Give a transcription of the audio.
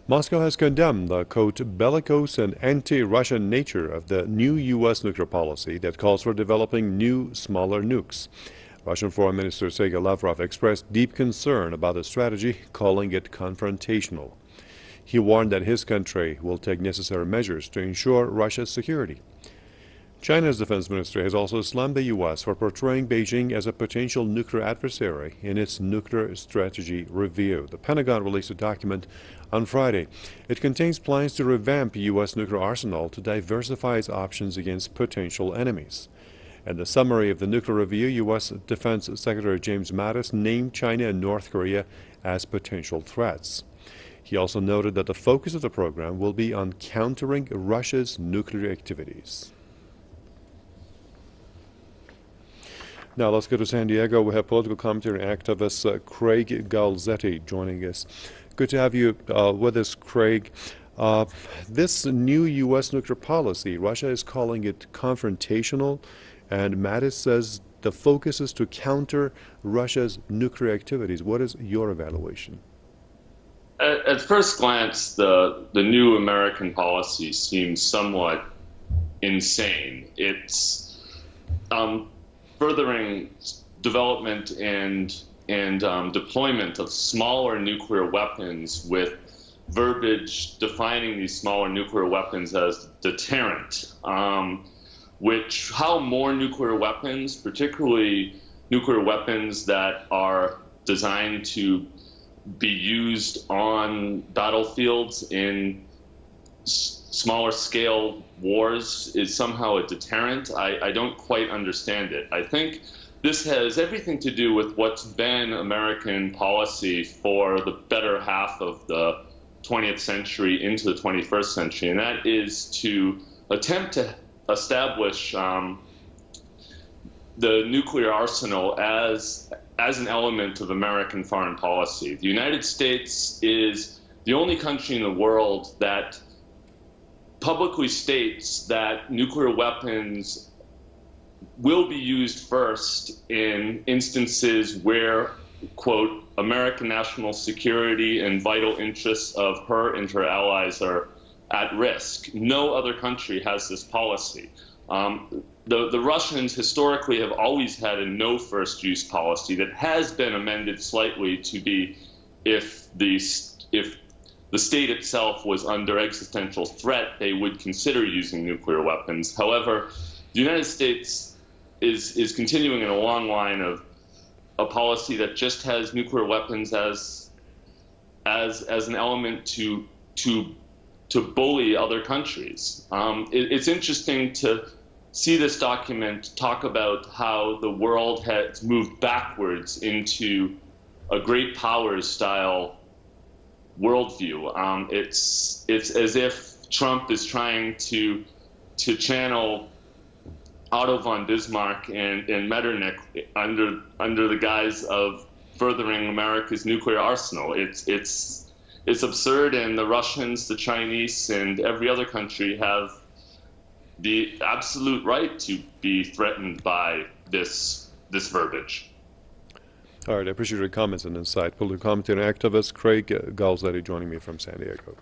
Moscow has condemned the, quote, bellicose and anti-Russian nature of the new U.S. nuclear policy that calls for developing new, smaller nukes. Russian Foreign Minister Sergei Lavrov expressed deep concern about the strategy, calling it confrontational. He warned that his country will take necessary measures to ensure Russia's security. China's defense ministry has also slammed the U.S. for portraying Beijing as a potential nuclear adversary in its nuclear strategy review. The Pentagon released a document on Friday. It contains plans to revamp U.S. nuclear arsenal to diversify its options against potential enemies. In the summary of the nuclear review, U.S. Defense Secretary James Mattis named China and North Korea as potential threats. He also noted that the focus of the program will be on countering Russia's nuclear activities. Now let's go to San Diego. We have political commentator and activist Craig Galzetti joining us. Good to have you with us, Craig. This new U.S. nuclear policy, Russia is calling it confrontational, and Mattis says the focus is to counter Russia's nuclear activities. What is your evaluation? At first glance, the new American policy seems somewhat insane. It's furthering development and deployment of smaller nuclear weapons, with verbiage defining these smaller nuclear weapons as deterrent. How more nuclear weapons, particularly nuclear weapons that are designed to be used on battlefields in smaller scale wars, is somehow a deterrent. I don't quite understand it. I think this has everything to do with what's been American policy for the better half of the 20th century into the 21st century, and that is to attempt to establish the nuclear arsenal as an element of American foreign policy. The United States is the only country in the world that publicly states that nuclear weapons will be used first in instances where, quote, American national security and vital interests of her and her allies are at risk. No other country has this policy. The Russians historically have always had a no first use policy that has been amended slightly to be if the state itself was under existential threat, they would consider using nuclear weapons. However, the United States is continuing in a long line of a policy that just has nuclear weapons as an element to bully other countries. It's interesting to see this document talk about how the world has moved backwards into a great powers style worldview. It's as if Trump is trying to channel Otto von Bismarck and Metternich under the guise of furthering America's nuclear arsenal. It's absurd, and the Russians, the Chinese, and every other country have the absolute right to be threatened by this verbiage. All right, I appreciate your comments and insight. Political commentator and activist Craig Galzetti joining me from San Diego.